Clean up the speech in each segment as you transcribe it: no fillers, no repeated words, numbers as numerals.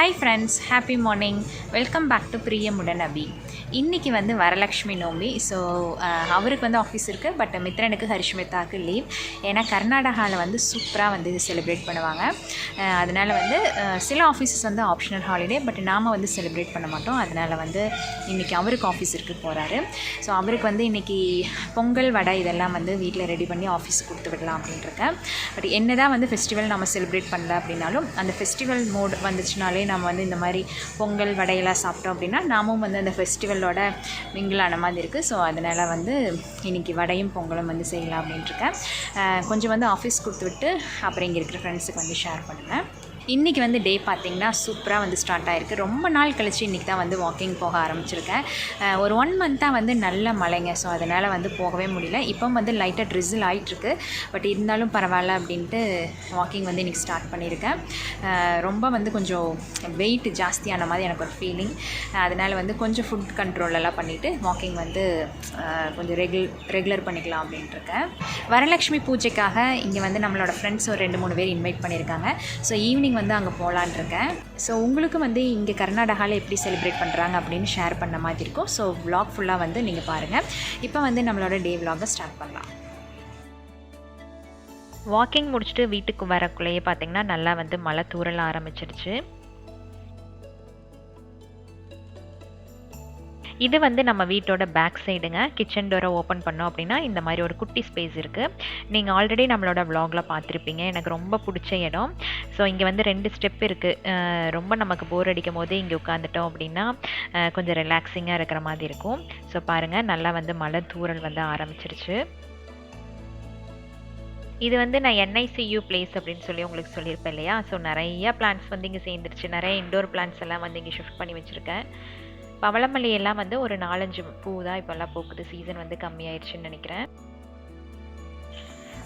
Hi friends, happy morning. Welcome back to Priyamudanabi. இன்றைக்கி வந்து வரலக்ஷ்மி நோம்பி. ஸோ அவருக்கு வந்து ஆஃபீஸ் இருக்குது, பட் மித்ரனுக்கு ஹரிஷ்மிதாவுக்கு லீவ். ஏன்னா கர்நாடகாவில் வந்து சூப்பராக வந்து இது செலிப்ரேட் பண்ணுவாங்க. அதனால் வந்து சில ஆஃபீஸஸ் வந்து ஆப்ஷனல் ஹாலிடே, பட் நாம் வந்து செலிப்ரேட் பண்ண மாட்டோம். அதனால் வந்து இன்றைக்கி அவருக்கு ஆஃபீஸுக்கு போகிறாரு. ஸோ அவருக்கு வந்து இன்றைக்கி பொங்கல் வடை இதெல்லாம் வந்து வீட்டில் ரெடி பண்ணி ஆஃபீஸுக்கு கொடுத்து விடலாம் அப்படின்ட்டுருக்கேன். பட் என்ன தான் வந்து ஃபெஸ்டிவல் நம்ம செலிப்ரேட் பண்ணல அப்படின்னாலும் அந்த ஃபெஸ்டிவல் மோட் வந்துச்சுனாலே நம்ம வந்து இந்த மாதிரி பொங்கல் வடையெல்லாம் சாப்பிட்டோம் அப்படின்னா நாமும் வந்து அந்த ஃபெஸ்டிவலோட மிங்கிளான மாதிரி இருக்குது. ஸோ அதனால் வந்து இன்றைக்கி வடையும் பொங்கலும் வந்து செய்யலாம் அப்படின்ட்டுருக்கேன். கொஞ்சம் வந்து ஆஃபீஸ் கொடுத்து விட்டு அப்புறம் இங்கே இருக்கிற ஃப்ரெண்ட்ஸுக்கு வந்து ஷேர் பண்ணுவேன். இன்றைக்கி வந்து டே பார்த்திங்கன்னா சூப்பராக வந்து ஸ்டார்ட் ஆகிருக்கு. ரொம்ப நாள் கழிச்சு இன்றைக்கி தான் வந்து வாக்கிங் போக ஆரம்பிச்சிருக்கேன். ஒரு 1 மந்த்தாக வந்து நல்ல மழைங்க. ஸோ அதனால் வந்து போகவே முடியல. இப்போ வந்து லைட்டாக ட்ரிசில் ஆகிட்டுருக்கு, பட் இருந்தாலும் பரவாயில்ல அப்படின்ட்டு வாக்கிங் வந்து இன்றைக்கி ஸ்டார்ட் பண்ணியிருக்கேன். ரொம்ப வந்து கொஞ்சம் வெயிட் ஜாஸ்தியான மாதிரி எனக்கு ஒரு ஃபீலிங். அதனால் வந்து கொஞ்சம் ஃபுட் கண்ட்ரோலெல்லாம் பண்ணிவிட்டு வாக்கிங் வந்து கொஞ்சம் ரெகுலர் பண்ணிக்கலாம் அப்படின்ட்டுருக்கேன். வரலக்ஷ்மி பூஜைக்காக இங்கே வந்து நம்மளோட ஃப்ரெண்ட்ஸ் ஒரு 2-3 பேர் இன்வைட் பண்ணியிருக்காங்க. ஸோ ஈவினிங் வந்து அங்கே போகலான் இருக்கேன். ஸோ உங்களுக்கு வந்து இங்கே கர்நாடகாவில் எப்படி செலிப்ரேட் பண்ணுறாங்க அப்படின்னு ஷேர் பண்ண மாதிரி இருக்கும். ஸோ vlog ஃபுல்லாக வந்து நீங்கள் பாருங்கள். இப்போ வந்து நம்மளோட டே vlog ஸ்டார்ட் பண்ணலாம். வாக்கிங் முடிச்சுட்டு வீட்டுக்கு வரக்குள்ளேயே பார்த்திங்கன்னா நல்லா வந்து மழை தூறல ஆரம்பிச்சிருச்சு. இது வந்து நம்ம வீட்டோட பேக் சைடுங்க. கிச்சன் டோரை ஓப்பன் பண்ணோம் அப்படின்னா இந்த மாதிரி ஒரு குட்டி ஸ்பேஸ் இருக்குது. நீங்கள் ஆல்ரெடி நம்மளோட vlogல பார்த்துருப்பீங்க. எனக்கு ரொம்ப பிடிச்ச இடம். ஸோ இங்கே வந்து 2 ஸ்டெப் இருக்குது. ரொம்ப நமக்கு போர் அடிக்கும் போது இங்கே உட்காந்துட்டோம் அப்படின்னா கொஞ்சம் ரிலாக்ஸிங்காக இருக்கிற மாதிரி இருக்கும். ஸோ பாருங்கள், நல்லா வந்து மழை தூறல் வந்து ஆரம்பிச்சிருச்சு. இது வந்து நான் NICU பிளேஸ் அப்படின்னு சொல்லி உங்களுக்கு சொல்லியிருப்பேன் இல்லையா. ஸோ நிறைய பிளான்ட்ஸ் வந்து இங்கே சேர்ந்துருச்சு. நிறைய இண்டோர் பிளான்ட்ஸ் எல்லாம் வந்து இங்கே ஷிஃப்ட் பண்ணி வச்சுருக்கேன். பவளமல்லி எல்லாம் வந்து ஒரு 4-5 பூ தான் இப்போல்லாம் பூக்குது. சீசன் வந்து கம்மியாயிடுச்சுன்னு நினைக்கிறேன்.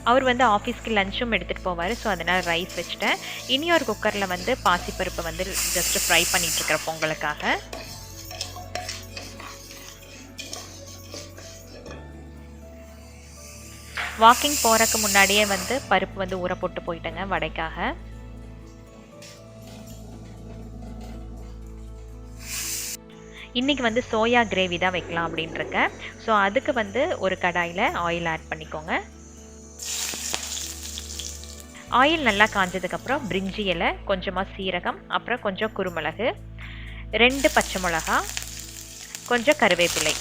அவர் வந்து ஆஃபீஸ்க்கு லஞ்சும் எடுத்துகிட்டு போவார். ஸோ அதனால் ரைஸ் வச்சுட்டேன். இனி ஒரு குக்கரில் வந்து பாசிப்பருப்பு வந்து ஜஸ்ட்டு ஃப்ரை பண்ணிகிட்ருக்கிறேன் பொங்கலுக்காக. வாக்கிங் போகிறக்கு முன்னாடியே வந்து பருப்பு வந்து ஊற போட்டு போயிட்டேங்க வடைக்காக. இன்றைக்கி வந்து சோயா கிரேவி தான் வைக்கலாம் அப்படின்ட்டுருக்கேன். ஸோ அதுக்கு வந்து ஒரு கடாயில் ஆயில் ஆட் பண்ணிக்கோங்க. ஆயில் நல்லா காஞ்சதுக்கப்புறம் பிரிஞ்சி இலை, கொஞ்சமாக சீரகம், அப்புறம் கொஞ்சம் குருமிளகு, 2 பச்சை மிளகா, கொஞ்சம் கருவேப்பிலை,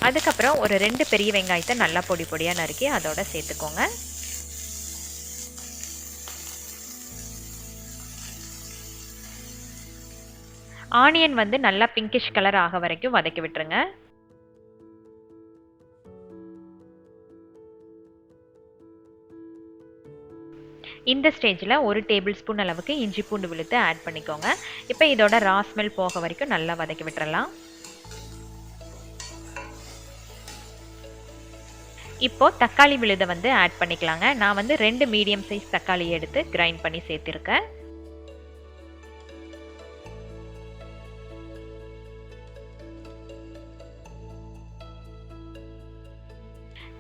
அதுக்கப்புறம் ஒரு 2 பெரிய வெங்காயத்தை நல்லா பொடி பொடியாக நறுக்கி அதோட சேர்த்துக்கோங்க. ஆனியன் வந்து நல்லா பிங்கிஷ் கலர் ஆக வரைக்கும் வதக்கி விட்டுருங்க. இந்த ஸ்டேஜில் 1 டேபிள் ஸ்பூன் அளவுக்கு இஞ்சி பூண்டு விழுத்து ஆட் பண்ணிக்கோங்க. இப்போ இதோட ரா ஸ்மெல் போக வரைக்கும் நல்லா வதக்கி விட்டுறலாம். இப்போ தக்காளி விழுதை வந்து ஆட் பண்ணிக்கலாங்க. நான் வந்து 2 மீடியம் சைஸ் தக்காளி எடுத்து கிரைண்ட் பண்ணி சேர்த்திருக்கேன்.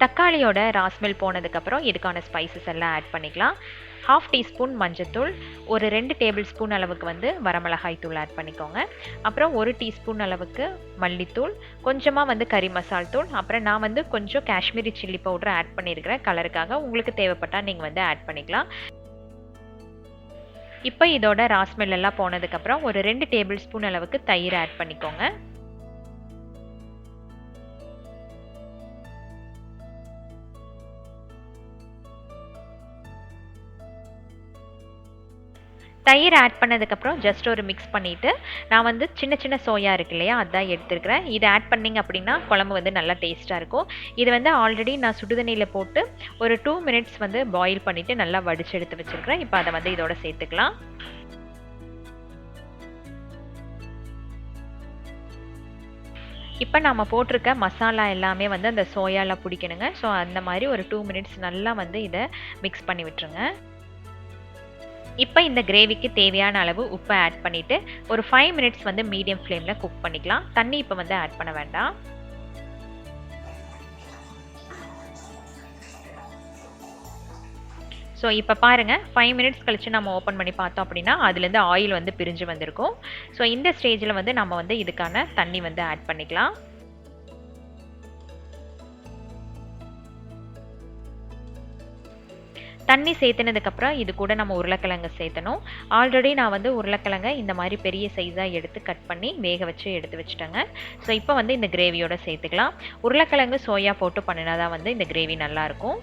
தக்காளியோட ராஸ்மெல் போனதுக்கப்புறம் இதுக்கான ஸ்பைசஸ் எல்லாம் ஆட் பண்ணிக்கலாம். 1/2 டீஸ்பூன் மஞ்சத்தூள், ஒரு 2 டேபிள் ஸ்பூன் அளவுக்கு வந்து வரமிளகாய் தூள் ஆட் பண்ணிக்கோங்க. அப்புறம் 1 டீஸ்பூன் அளவுக்கு மல்லித்தூள், கொஞ்சமாக வந்து கறி மசால் தூள், அப்புறம் நான் வந்து கொஞ்சம் காஷ்மீரி சில்லி பவுடர் ஆட் பண்ணியிருக்கிறேன் கலருக்காக. உங்களுக்கு தேவைப்பட்டால் நீங்கள் வந்து ஆட் பண்ணிக்கலாம். இப்போ இதோட ராஸ்மெல் எல்லாம் போனதுக்கப்புறம் ஒரு 2 டேபிள் ஸ்பூன் அளவுக்கு தயிர் ஆட் பண்ணிக்கோங்க. தயிர் ஆட் பண்ணதுக்கப்புறம் ஜஸ்ட் ஒரு மிக்ஸ் பண்ணிவிட்டு நான் வந்து சின்ன சின்ன சோயா இருக்கு இல்லையா, அதான் எடுத்துருக்கிறேன். இதை ஆட் பண்ணிங்க அப்படின்னா குழம்பு வந்து நல்லா டேஸ்ட்டாக இருக்கும். இது வந்து ஆல்ரெடி நான் சுடுதண்ணியில் போட்டு ஒரு 2 மினிட்ஸ் வந்து பாயில் பண்ணிவிட்டு நல்லா வடிச்சு எடுத்து வச்சுருக்கிறேன். இப்போ அதை வந்து இதோட சேர்த்துக்கலாம். இப்போ நம்ம போட்டிருக்க மசாலா எல்லாமே வந்து அந்த சோயாவில் பிடிக்கணுங்க. ஸோ அந்த மாதிரி ஒரு 2 மினிட்ஸ் நல்லா வந்து இதை மிக்ஸ் பண்ணி விட்டுருங்க. இப்போ இந்த கிரேவிக்கு தேவையான அளவு உப்பை ஆட் பண்ணிவிட்டு ஒரு 5 மினிட்ஸ் வந்து மீடியம் ஃப்ளேமில் குக் பண்ணிக்கலாம். தண்ணி இப்போ வந்து ஆட் பண்ண வேண்டாம். ஸோ இப்போ பாருங்கள் 5 மினிட்ஸ் கழித்து நம்ம ஓப்பன் பண்ணி பார்த்தோம் அப்படின்னா அதுலேருந்து ஆயில் வந்து பிரிஞ்சு வந்திருக்கும். ஸோ இந்த ஸ்டேஜில் வந்து நம்ம வந்து இதுக்கான தண்ணி வந்து ஆட் பண்ணிக்கலாம். தண்ணி சேர்த்துனதுக்கப்புறம் இது கூட நம்ம உருளைக்கிழங்கு சேர்த்தணும். ஆல்ரெடி நான் வந்து உருளைக்கிழங்கை இந்த மாதிரி பெரிய சைஸாக எடுத்து கட் பண்ணி வேக வச்சு எடுத்து வச்சுட்டேங்க. ஸோ இப்போ வந்து இந்த கிரேவியோட சேர்த்துக்கலாம். உருளைக்கிழங்கு சோயா போட்டு பண்ணினா தான் வந்து இந்த கிரேவி நல்லாயிருக்கும்.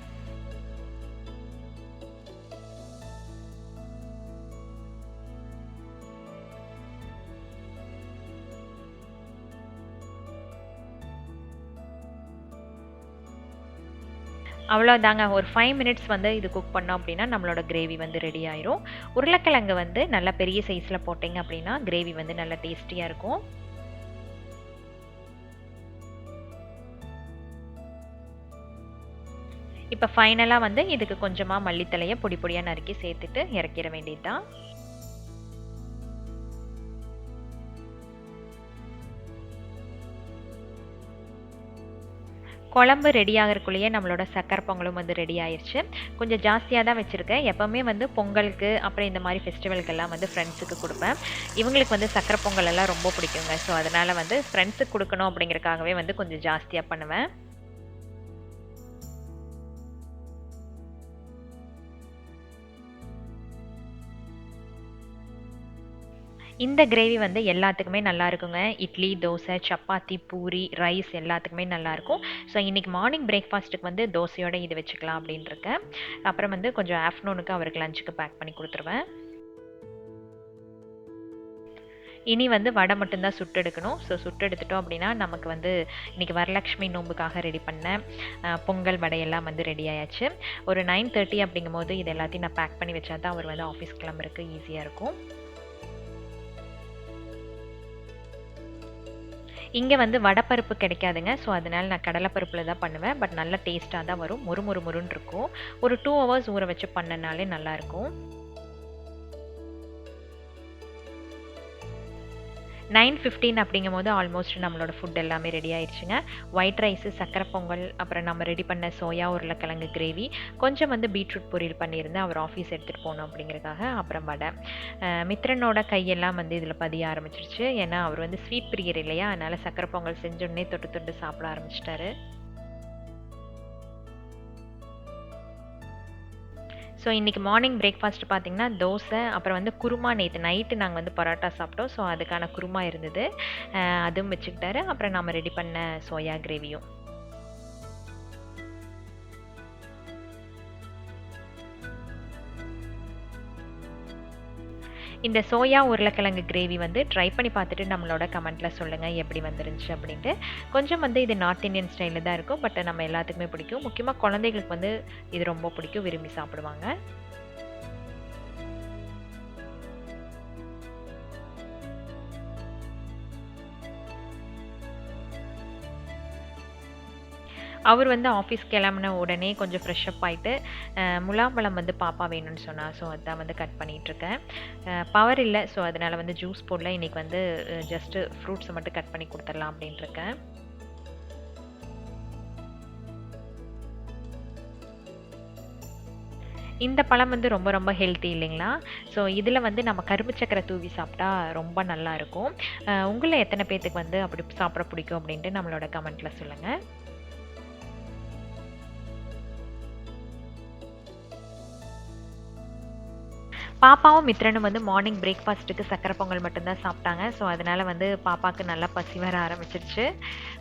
அவ்வளோதாங்க. ஒரு 5 மினிட்ஸ் வந்து இது குக் பண்ணோம் அப்படின்னா நம்மளோட கிரேவி வந்து ரெடி ஆயிரும். உருளைக்கிழங்கு வந்து நல்லா பெரிய சைஸில் போட்டிங்க அப்படின்னா கிரேவி வந்து நல்லா டேஸ்டியாக இருக்கும். இப்போ ஃபைனலாக வந்து இதுக்கு கொஞ்சமாக மல்லித்தலையை பொடி பொடியாக நறுக்கி சேர்த்துட்டு இறக்கிற வேண்டியது தான். குழம்பு ரெடி ஆகிறக்குள்ளேயே நம்மளோட சக்கரை பொங்கலும் வந்து ரெடி ஆயிடுச்சு. கொஞ்சம் ஜாஸ்தியாக தான் வச்சுருக்கேன். எப்போவுமே வந்து பொங்கலுக்கு அப்புறம் இந்த மாதிரி ஃபெஸ்டிவலுக்கெல்லாம் வந்து ஃப்ரெண்ட்ஸுக்கு கொடுப்பேன். இவங்களுக்கு வந்து சக்கரை பொங்கல் எல்லாம் ரொம்ப பிடிக்குங்க. ஸோ அதனால் வந்து ஃப்ரெண்ட்ஸுக்கு கொடுக்கணும் அப்படிங்கிறக்காகவே வந்து கொஞ்சம் ஜாஸ்தியாக பண்ணுவேன். இந்த கிரேவி வந்து எல்லாத்துக்குமே நல்லா இருக்குங்க. இட்லி, தோசை, சப்பாத்தி, பூரி, ரைஸ் எல்லாத்துக்குமே நல்லாயிருக்கும். ஸோ இன்றைக்கி மார்னிங் பிரேக்ஃபாஸ்ட்டுக்கு வந்து தோசையோட இது வச்சுக்கலாம் அப்படின்னு இருக்கேன். அப்புறம் வந்து கொஞ்சம் ஆஃப்டர்நூனுக்கு அவருக்கு லஞ்சுக்கு பேக் பண்ணி கொடுத்துருவேன். இனி வந்து வடை மட்டும்தான் சுட்டு எடுக்கணும். ஸோ சுட்டு எடுத்துட்டோம் அப்படின்னா நமக்கு வந்து இன்றைக்கி வரலட்சுமி நோம்புக்காக ரெடி பண்ண பொங்கல் வடையெல்லாம் வந்து ரெடி ஆயாச்சு. ஒரு 9:30 அப்படிங்கும் போது இது எல்லாத்தையும் நான் பேக் பண்ணி வச்சா தான் அவர் வந்து ஆஃபீஸ் கிளம்புறதுக்கு ஈஸியாக இருக்கும். இங்கே வந்து வடைப்பருப்பு கிடைக்காதுங்க. ஸோ அதனால் நான் கடலைப்பருப்பில் தான் பண்ணுவேன். பட் நல்லா டேஸ்ட்டாக தான் வரும். முறுமுறுன்னு இருக்கும். ஒரு 2 ஹவர்ஸ் ஊற வச்சு பண்ணனாலே நல்லாயிருக்கும். 9:15 அப்படிங்கும் போது ஆல்மோஸ்ட் நம்மளோட ஃபுட் எல்லாமே ரெடி ஆயிடுச்சுங்க. ஒயிட் ரைஸு, சக்கரை பொங்கல், அப்புறம் நம்ம ரெடி பண்ண சோயா உருளைக்கிழங்கு கிரேவி, கொஞ்சம் வந்து பீட்ரூட் பொரியல் பண்ணியிருந்தேன் அவர் ஆஃபீஸ் எடுத்துகிட்டு போகணும் அப்படிங்கிறதுக்காக. அப்புறம் வடை. மித்ரனோட கையெல்லாம் வந்து இதில் பதிய ஆரம்பிச்சிருச்சு. ஏன்னா அவர் வந்து ஸ்வீட் பிரியர் இல்லையா, அதனால் சக்கரை பொங்கல் செஞ்சோடனே தொட்டு தொட்டு சாப்பிட ஆரம்பிச்சிட்டாரு. ஸோ இன்றைக்கி மார்னிங் பிரேக்ஃபாஸ்ட் பார்த்திங்கன்னா தோசை, அப்புறம் வந்து குருமா. நேற்று நைட்டு நாங்கள் வந்து பரோட்டா சாப்பிட்டோம். ஸோ அதுக்கான குருமா இருந்தது, அதுவும் வச்சுக்கிட்டாரு. அப்புறம் நம்ம ரெடி பண்ண சோயா கிரேவியும். இந்த சோயா உருளைக்கிழங்கு கிரேவி வந்து ட்ரை பண்ணி பார்த்துட்டு நம்மளோட கமெண்ட்டில் சொல்லுங்கள் எப்படி வந்துருந்துச்சு அப்படின்ட்டு. கொஞ்சம் வந்து இது நார்த் இந்தியன் ஸ்டைலில் தான் இருக்கும். பட் நம்ம எல்லாத்துக்குமே பிடிக்கும். முக்கியமாக குழந்தைகளுக்கு வந்து இது ரொம்ப பிடிக்கும், விரும்பி சாப்பிடுவாங்க. அவர் வந்து ஆஃபீஸ் கிளம்புன உடனே கொஞ்சம் ஃப்ரெஷ்அப் ஆகிட்டு முலாம்பழம் வந்து பாப்பா வேணும்னு சொன்னால். ஸோ அதுதான் வந்து கட் பண்ணிகிட்ருக்கேன். பவர் இல்லை, ஸோ அதனால் வந்து ஜூஸ் போடல. இன்றைக்கி வந்து ஜஸ்ட்டு ஃப்ரூட்ஸை மட்டும் கட் பண்ணி கொடுத்துடலாம் அப்படின்ட்டுருக்கேன். இந்த பழம் வந்து ரொம்ப ரொம்ப ஹெல்த்தி இல்லைங்களா? ஸோ இதில் வந்து நம்ம கரும்பு சக்கரை தூவி சாப்பிட்டா ரொம்ப நல்லாயிருக்கும். உங்களில் எத்தனை பேர்த்துக்கு வந்து அப்படி சாப்பிட பிடிக்கும் அப்படின்ட்டு நம்மளோட கமெண்ட்டில் சொல்லுங்கள். பாப்பாவும் மித்ரனும் வந்து மார்னிங் பிரேக்ஃபாஸ்ட்டுக்கு சக்கரை பொங்கல் மட்டும்தான் சாப்பிட்டாங்க. ஸோ அதனால் வந்து பாப்பாவுக்கு நல்லா பசி வர ஆரம்பிச்சிருச்சு.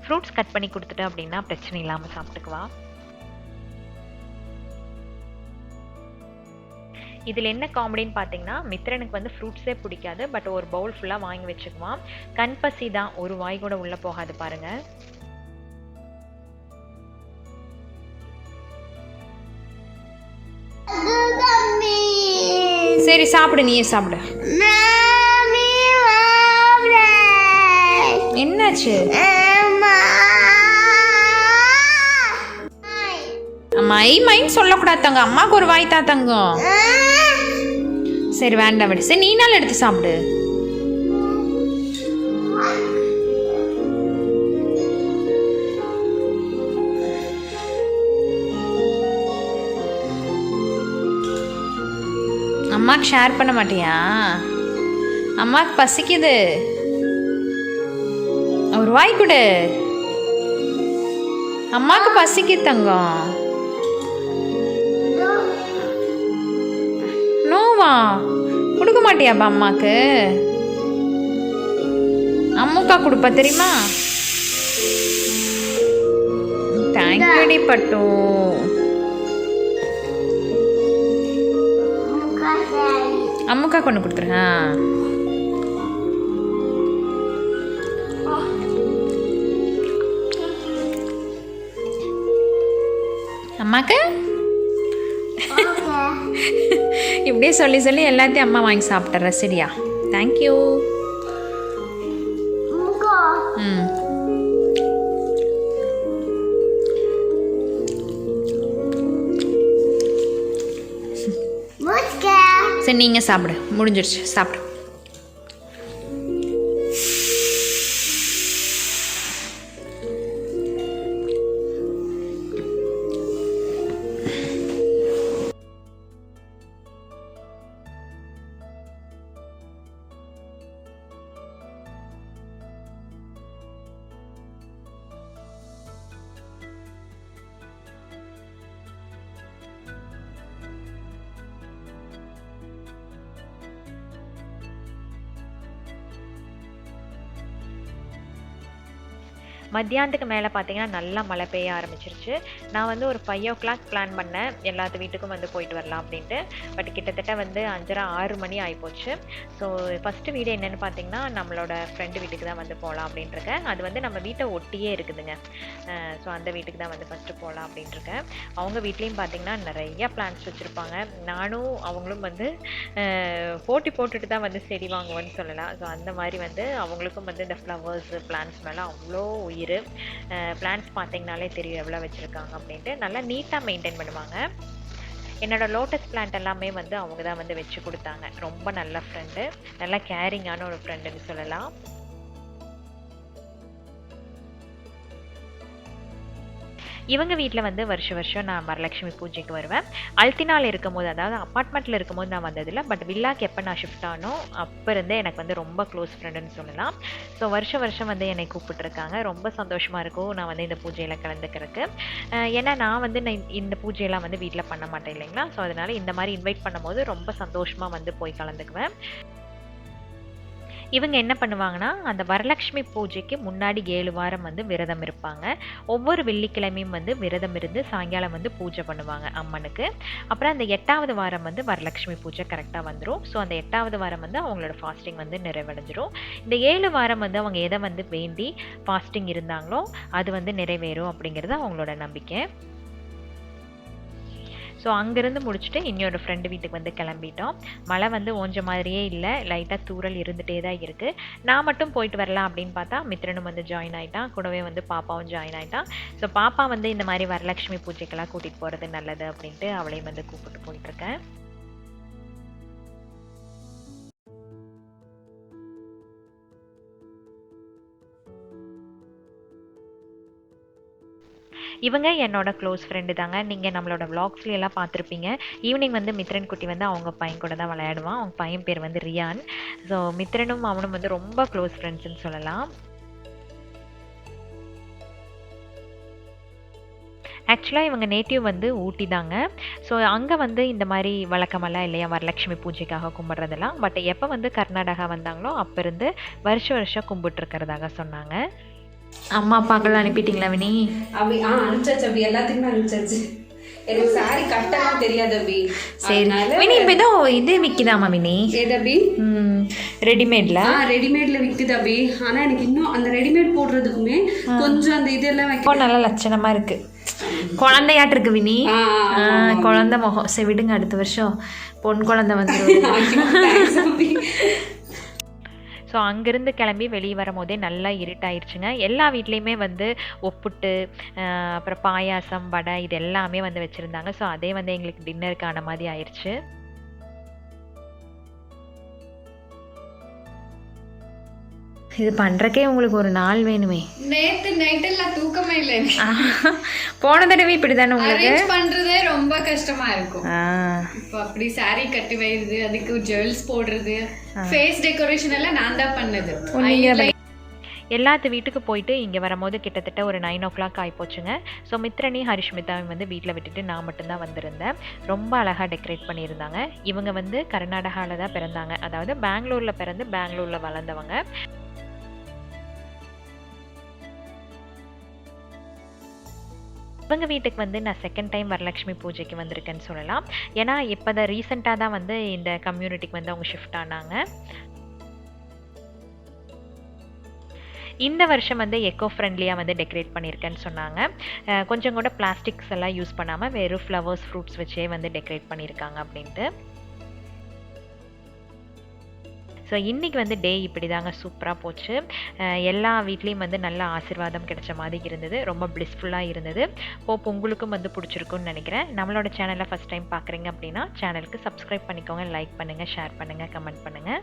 ஃப்ரூட்ஸ் கட் பண்ணி கொடுத்துட்டு அப்படின்னா பிரச்சனை இல்லாமல் சாப்பிட்டுக்குவா. இதில் என்ன காமெடின்னு பார்த்தீங்கன்னா, மித்ரனுக்கு வந்து ஃப்ரூட்ஸே பிடிக்காது. பட் ஒரு பவுல் ஃபுல்லாக வாங்கி வச்சுக்குவான். கண் பசி தான், ஒரு வாய் கூட உள்ளே போகாது பாருங்கள். சரி சாப்பிடு, நீயே சாப்பிடு. என்னாச்சு? மை மைன்னு சொல்லக்கூடாது தங்க. அம்மாவுக்கு ஒரு வாய் தான் தங்கம். சரி வேண்டாம் விடு. சரி நீனாலும் எடுத்து சாப்பிடு. அம்மாக்கு ஷேர் பண்ண மாட்டியா? அம்மாக்கு பசிக்குது, ஒரு வாய் கொடு. அம்மாக்கு பசிக்குது தங்கம். நோவா கொடுக்க மாட்டியாப்பா அம்மாக்கு? அம்முக்கா கொடுப்பா தெரியுமா? தேங்க்யூடி பட்டு. அம்முக்கா கொண்டு கொடுத்துருக்கேன். அம்மாக்கு இப்படியே சொல்லி சொல்லி எல்லாத்தையும் அம்மா வாங்கி சாப்பிட்றேன். சரியா? தேங்க்யூ. ம் சரி, நீங்கள் சாப்பிடு. முடிஞ்சிடுச்சு, சாப்பிடு. மத்தியானத்துக்கு மேலே பார்த்தீங்கன்னா நல்லா மழை பெய்ய ஆரம்பிச்சிருச்சு. நான் வந்து ஒரு 5 o'clock பிளான் பண்ணேன் எல்லாத்து வீட்டுக்கும் வந்து போயிட்டு வரலாம் அப்படின்ட்டு. பட் கிட்டத்தட்ட வந்து 5:30 6 மணி ஆகிப்போச்சு. ஸோ ஃபஸ்ட்டு வீடு என்னென்னு பார்த்தீங்கன்னா நம்மளோட ஃப்ரெண்டு வீட்டுக்கு தான் வந்து போகலாம் அப்படின்ட்டுருக்கேன். அது வந்து நம்ம வீட்டை ஒட்டியே இருக்குதுங்க. ஸோ அந்த வீட்டுக்கு தான் வந்து ஃபஸ்ட்டு போகலாம் அப்படின்ட்டுருக்கேன். அவங்க வீட்லேயும் பார்த்தீங்கன்னா நிறையா பிளான்ஸ் வச்சுருப்பாங்க. நானும் அவங்களும் வந்து போட்டி போட்டுட்டு தான் வந்து செடி வாங்குவோன்னு சொல்லலாம். ஸோ அந்த மாதிரி வந்து அவங்களுக்கும் வந்து இந்த ஃப்ளவர்ஸு பிளான்ஸ் மேலே அவ்வளோ உயிர். பிளான்ஸ் பார்த்தீங்கனாலே தெரியும் எவ்வளோ வச்சுருக்காங்க அப்படின்ட்டு. நல்லா நீட்டாக மெயின்டைன் பண்ணுவாங்க. என்னோடய லோட்டஸ் பிளான்ட் எல்லாமே வந்து அவங்க தான் வந்து வச்சு கொடுத்தாங்க. ரொம்ப நல்ல ஃப்ரெண்டு, நல்லா கேரிங்கான ஒரு ஃப்ரெண்டுன்னு சொல்லலாம். இவங்க வீட்டில் வந்து வருஷம் நான் வரலட்சுமி பூஜைக்கு வருவேன். அல்தினாவில் இருக்கும்போது, அதாவது அப்பார்ட்மெண்ட்டில் இருக்கும்போது நான் வந்ததில்லை. பட் வில்லாக்கு எப்போ நான் ஷிஃப்ட் ஆனோ அப்போ இருந்தே எனக்கு வந்து ரொம்ப க்ளோஸ் ஃப்ரெண்டுன்னு சொல்லலாம். ஸோ வருஷம் வந்து என்னை கூப்பிட்டுருக்காங்க. ரொம்ப சந்தோஷமாக இருக்கும் நான் வந்து இந்த பூஜையில் கலந்துக்கிறதுக்கு. ஏன்னா நான் வந்து இந்த பூஜையெல்லாம் வந்து வீட்டில் பண்ண மாட்டேன் இல்லைங்களா. ஸோ அதனால் இந்த மாதிரி இன்வைட் பண்ணும்போது ரொம்ப சந்தோஷமாக வந்து போய் கலந்துக்குவேன். இவங்க என்ன பண்ணுவாங்கன்னா, அந்த வரலட்சுமி பூஜைக்கு முன்னாடி 7 வாரம் வந்து விரதம் இருப்பாங்க. ஒவ்வொரு வெள்ளிக்கிழமையும் வந்து விரதம் இருந்து சாயங்காலம் வந்து பூஜை பண்ணுவாங்க அம்மனுக்கு. அப்புறம் அந்த 8வது வாரம் வந்து வரலட்சுமி பூஜை கரெக்டாக வந்துடும். ஸோ அந்த 8வது வாரம் வந்து அவங்களோட ஃபாஸ்டிங் வந்து நிறைவடைஞ்சிரும். இந்த 7 வாரம் வந்து அவங்க எதை வந்து வேண்டி ஃபாஸ்டிங் இருந்தாங்களோ அது வந்து நிறைவேறும் அப்படிங்கிறது அவங்களோட நம்பிக்கை. ஸோ அங்கேருந்து முடிச்சுட்டு இன்னொரு ஃப்ரெண்டு வீட்டுக்கு வந்து கிளம்பிட்டோம். மழை வந்து ஓஞ்ச மாதிரியே இல்லை, லைட்டாக தூறல் இருந்துகிட்டே தான் இருக்குது. நான் மட்டும் போயிட்டு வரலாம் அப்படின்னு பார்த்தா மித்ரனும் வந்து ஜாயின் ஆகிட்டான். கூடவே வந்து பாப்பாவும் ஜாயின் ஆகிட்டான். ஸோ பாப்பா வந்து இந்த மாதிரி வரலட்சுமி பூஜைக்கெல்லாம் கூட்டிகிட்டு போகிறது நல்லது அப்படின்ட்டு அவளையும் வந்து கூப்பிட்டு போயிட்டுருக்கேன். இவங்க என்னோட க்ளோஸ் ஃப்ரெண்டு தாங்க. நீங்கள் நம்மளோட விளாக்ஸ்லாம் பார்த்துருப்பீங்க. ஈவினிங் வந்து மித்ரன் குட்டி வந்து அவங்க பையன் கூட தான் விளையாடுவான். அவங்க பையன் பேர் வந்து ரியான். ஸோ மித்ரனும் அவனும் வந்து ரொம்ப க்ளோஸ் ஃப்ரெண்ட்ஸ்ன்னு சொல்லலாம். ஆக்சுவலாக இவங்க நேட்டிவ் வந்து ஊட்டி தாங்க. ஸோ அங்கே வந்து இந்த மாதிரி வழக்கமெல்லாம் இல்லையா வரலட்சுமி பூஜைக்காக கும்பிட்றதெல்லாம். பட் எப்போ வந்து கர்நாடகா வந்தாங்களோ அப்போ இருந்து வருஷம் கும்பிட்டுருக்கிறதாக சொன்னாங்க. அம்மா அப்பாக்கெல்லாம் அனுப்பிட்டீங்களா வினி? அப்படி அனுப்பிச்சாச்சு. அப்படி எல்லாத்துக்குமே அனுப்பிச்சாச்சு. எனக்கு சாரி கட்டலாம் தெரியாது அபி. சரி வினி, இப்போ ஏதோ இது விற்கிதாமா வினி? ஏது அபி? ரெடிமேட்ல ரெடிமேட்ல விற்குது அபி. ஆனால் எனக்கு இன்னும் அந்த ரெடிமேட் போடுறதுக்குமே கொஞ்சம் அந்த இதெல்லாம் வைக்க நல்லா லட்சணமாக இருக்கு. குழந்தையாட்டு இருக்கு வினி. குழந்தை முகம். சரி விடுங்க, அடுத்த வருஷம் பொன் குழந்தை வந்து. ஸோ அங்கேருந்து கிளம்பி வெளியே வரும்போதே நல்லா இருட்டாயிருச்சுங்க. எல்லா வீட்லேயுமே வந்து ஒப்புட்டு அப்புறம் பாயாசம் வடை இது எல்லாமே வந்து வச்சுருந்தாங்க. ஸோ அதே வந்து எங்களுக்கு டின்னருக்கான மாதிரி ஆயிடுச்சு. இது பண்ணுறக்கே உங்களுக்கு ஒரு நாள் வேணுமே. நேத்து நைட்டெல்லாம் தூக்கமே இல்லை. போன தடவை இப்படி தானே உங்களுக்கு அரேஞ்ச் பண்றதே ரொம்ப கஷ்டமா இருக்கும். இப்போ அப்படி saree கட்டி வைக்கிறது, அதுக்கு ஜுவல்ஸ் போடுறது, ஃபேஸ் டெக்கரேஷன் எல்லாம் நான் தான் பண்ணது. எல்லாத்து வீட்டுக்கு போயிட்டு இங்கே வரும்போது கிட்டத்தட்ட ஒரு 9 o'clock ஆகிப்போச்சுங்க. ஸோ மித்ரணி ஹரிஷ்மிதாவையும் வந்து வீட்டில் விட்டுட்டு நான் மட்டும்தான் வந்திருந்தேன். ரொம்ப அழகாக டெக்கரேட் பண்ணியிருந்தாங்க. இவங்க வந்து கர்நாடகாவில் தான் பிறந்தாங்க, அதாவது பெங்களூரில் பிறந்து பெங்களூரில் வளர்ந்தவங்க. இவங்க வீட்டுக்கு வந்து நான் செகண்ட் டைம் வரலட்சுமி பூஜைக்கு வந்திருக்கேன்னு சொல்லலாம். ஏன்னா இப்போ தான் ரீசெண்டாக தான் வந்து இந்த கம்யூனிட்டிக்கு வந்து அவங்க ஷிஃப்ட் ஆனாங்க. இந்த வருஷம் வந்து எக்கோ ஃப்ரெண்ட்லியாக வந்து டெக்கரேட் பண்ணியிருக்கேன்னு சொன்னாங்க. கொஞ்சம் கூட பிளாஸ்டிக்ஸ் எல்லாம் யூஸ் பண்ணாமல் வெறும் ஃப்ளவர்ஸ் ஃப்ரூட்ஸ் வச்சே வந்து டெக்கரேட் பண்ணியிருக்காங்க அப்படின்ட்டு. ஸோ இன்றைக்கி வந்து டே இப்படி தாங்க சூப்பராக போச்சு. எல்லா வீட்லேயும் வந்து நல்ல ஆசீர்வாதம் கிடைச்ச மாதிரி இருந்தது. ரொம்ப பிளிஸ்ஃபுல்லாக இருந்தது. ஹோப் உங்களுக்கும் வந்து பிடிச்சிருக்குன்னு நினைக்கிறேன். நம்மளோட சேனலை ஃபஸ்ட் டைம் பார்க்குறீங்க அப்படின்னா சேனலுக்கு சப்ஸ்கிரைப் பண்ணிக்கோங்க, லைக் பண்ணுங்கள், ஷேர் பண்ணுங்கள், கமெண்ட் பண்ணுங்கள்.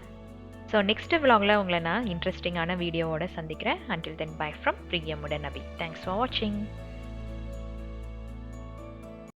ஸோ நெக்ஸ்ட் vlogல உங்களை நான் இன்ட்ரெஸ்டிங்கான வீடியோவோட சந்திக்கிறேன். Until then, bye from Priyamudanabi. Thanks for watching.